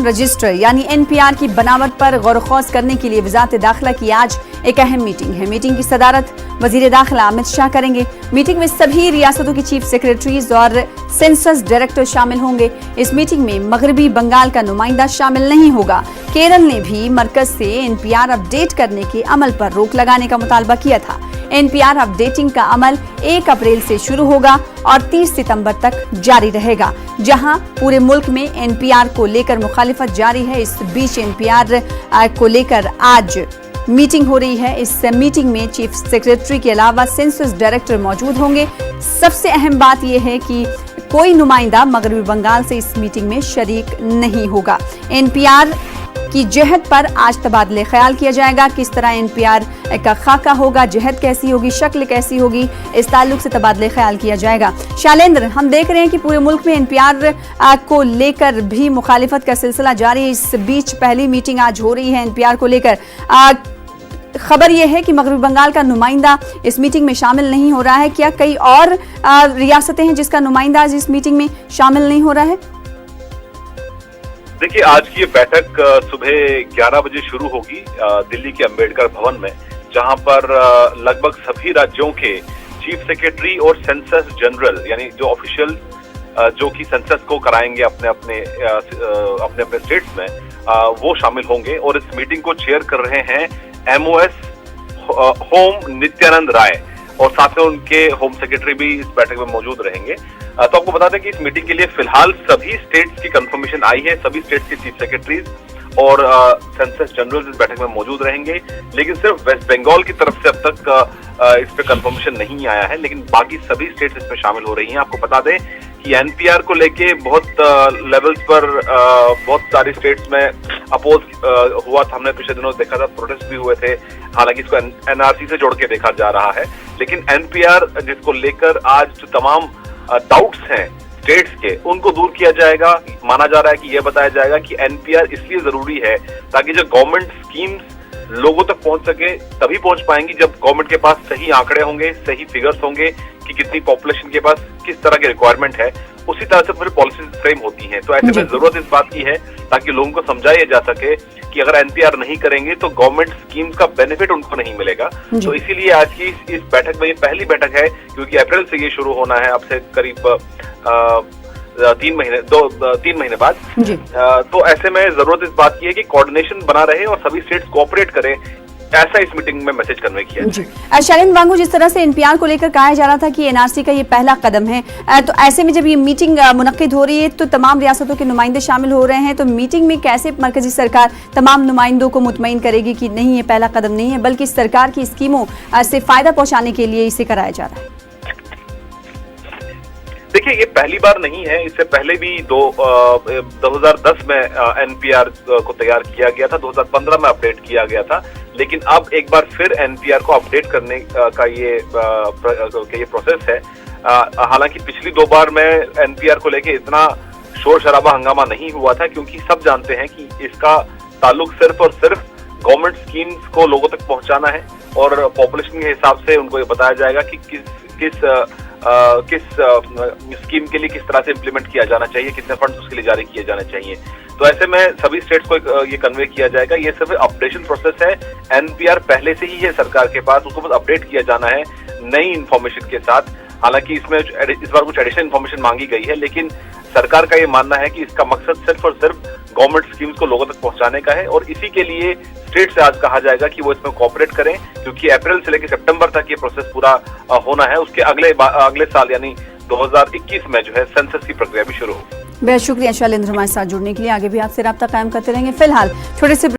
Register यानी NPR की बनावट पर गौर-व-खौज करने के लिए वजारत दाखिला की आज एक अहम मीटिंग है। मीटिंग की सदारत वजीर दाखिला अमित शाह करेंगे। मीटिंग में सभी रियासतों की चीफ सेक्रेटरीज और सेंसस डायरेक्टर शामिल होंगे। इस मीटिंग में मगरबी बंगाल का नुमाइंदा शामिल नहीं होगा। केरल ने भी मरकज से एनपीआर अपडेट करने के अमल पर रोक लगाने का मुतालबा किया था। एनपीआर अपडेटिंग का अमल 1 अप्रैल से शुरू होगा और 30 सितंबर तक जारी रहेगा। जहां पूरे मुल्क में एनपीआर को लेकर मुखालिफत जारी है। इस बीच एनपीआर को लेकर आज मीटिंग हो रही है। इस मीटिंग में चीफ सेक्रेटरी के अलावा सेंसस डायरेक्टर मौजूद होंगे। सबसे अहम बात यह है कि कोई नुमाइंदा मगरबी बंगाल से इस मीटिंग में शरीक नहीं होगा। एनपीआर की जहद पर आज तबादले ख्याल किया जाएगा। किस तरह एनपीआर का खाका होगा, जहद कैसी होगी, शक्ल कैसी होगी, इस ताल्लुक से तबादले ख्याल किया जाएगा। शैलेंद्र, हम देख रहे हैं कि पूरे मुल्क में एनपीआर को लेकर भी मुखालिफत का सिलसिला जारी है। इस बीच पहली मीटिंग आज हो रही है एनपीआर को लेकर। खबर यह है कि मगरबी बंगाल का नुमाइंदा इस मीटिंग में शामिल नहीं हो रहा है। क्या कई और रियासतें हैं जिसका नुमाइंदा आज इस मीटिंग में शामिल नहीं हो रहा है? देखिए, आज की ये बैठक सुबह 11 बजे शुरू होगी दिल्ली के अंबेडकर भवन में, जहां पर लगभग सभी राज्यों के चीफ सेक्रेटरी और सेंसस जनरल यानी जो ऑफिशियल जो कि सेंसस को कराएंगे अपने अपने स्टेट्स में, वो शामिल होंगे। और इस मीटिंग को चेयर कर रहे हैं MOS होम नित्यानंद राय, और साथ में उनके होम सेक्रेटरी भी इस बैठक में मौजूद रहेंगे। तो आपको बता दें कि इस मीटिंग के लिए फिलहाल सभी स्टेट्स की कंफर्मेशन आई है। सभी स्टेट्स के चीफ सेक्रेटरीज और सेंसस जनरल इस बैठक में मौजूद रहेंगे, लेकिन सिर्फ वेस्ट बंगाल की तरफ से अब तक इस पे कंफर्मेशन नहीं आया है, लेकिन बाकी सभी स्टेट्स इसमें शामिल हो रही हैं। आपको बता दें कि एनपीआर को लेके बहुत लेवल्स पर बहुत सारी स्टेट्स में अपोज हुआ था। हमने पिछले दिनों देखा था, प्रोटेस्ट भी हुए थे। हालांकि इसको एनआरसी से जोड़ के देखा जा रहा है, लेकिन एनपीआर जिसको लेकर आज जो तमाम डाउट्स हैं स्टेट्स के, उनको दूर किया जाएगा। माना जा रहा है कि यह बताया जाएगा कि एनपीआर इसलिए जरूरी है ताकि जो गवर्नमेंट स्कीम्स लोगों तक पहुंच सके, तभी पहुंच पाएंगी जब गवर्नमेंट के पास सही आंकड़े होंगे, सही फिगर्स होंगे कि कितनी पॉपुलेशन के पास किस तरह की रिक्वायरमेंट है। उसी तरह से फिर पॉलिसीज फ्रेम होती हैं। तो ऐसे में जरूरत इस बात की है ताकि लोगों को समझाया जा सके कि अगर एनपीआर नहीं करेंगे तो गवर्नमेंट स्कीम्स का बेनिफिट उनको नहीं मिलेगा। तो इसीलिए आज की इस बैठक में, ये पहली बैठक है क्योंकि अप्रैल से ये शुरू होना है, अब से करीब 3 महीने बाद। तो ऐसे में जरूरत इस बात की है कि कोऑर्डिनेशन बना रहे और सभी स्टेट्स कोऑपरेट करें। ऐसा इस मीटिंग में मैसेज कन्वे किया। शैलेंद्र वांगू, जिस तरह से एनपीआर को लेकर कहा जा रहा था कि एनआरसी का ये पहला कदम है, तो ऐसे में जब ये मीटिंग मुनक्किद हो रही है तो तमाम रियासतों के नुमाइंदे शामिल हो रहे हैं, तो मीटिंग में कैसे मरकजी सरकार तमाम नुमाइंदों को मुतमईन करेगी कि नहीं, ये पहला कदम नहीं है बल्कि सरकार की स्कीमों से फायदा पहुंचाने के लिए इसे कराया जा रहा है? देखिए, ये पहली बार नहीं है। इससे पहले भी 2010 में एनपीआर को तैयार किया गया था, 2015 में अपडेट किया गया था, लेकिन अब एक बार फिर एनपीआर को अपडेट करने का ये प्रोसेस है। हालांकि पिछली 2 बार में एनपीआर को लेके इतना शोर शराबा हंगामा नहीं हुआ था, क्योंकि सब जानते हैं कि इसका ताल्लुक सिर्फ और सिर्फ गवर्नमेंट स्कीम्स को लोगों तक पहुंचाना है और पॉपुलेशन के हिसाब से उनको ये बताया जाएगा कि किस स्कीम के लिए किस तरह से इम्प्लीमेंट किया जाना चाहिए, कितने फंड्स उसके लिए जारी किए जाने चाहिए। तो ऐसे में सभी स्टेट्स को ये कन्वे किया जाएगा। ये सिर्फ अपडेशन प्रोसेस है। एनपीआर पहले से ही है सरकार के पास, उसको बस अपडेट किया जाना है नई इन्फॉर्मेशन के साथ। हालांकि इसमें इस बार कुछ एडिशनल इन्फॉर्मेशन मांगी गई है, लेकिन सरकार का ये मानना है कि इसका मकसद सिर्फ और सिर्फ गवर्नमेंट स्कीम्स को लोगों तक पहुंचाने का है, और इसी के लिए स्टेट से आज कहा जाएगा कि वो इसमें कोऑपरेट करें, क्योंकि अप्रैल से लेकर सितंबर तक ये प्रोसेस पूरा होना है। उसके अगले साल यानी 2021 में जो है सेंसस की प्रक्रिया भी शुरू होगी। बेहद शुक्रिया शैलेंद्र, हमारे साथ जुड़ने के लिए। आगे भी आपसे राब्ता कायम करते रहेंगे। फिलहाल छोटे से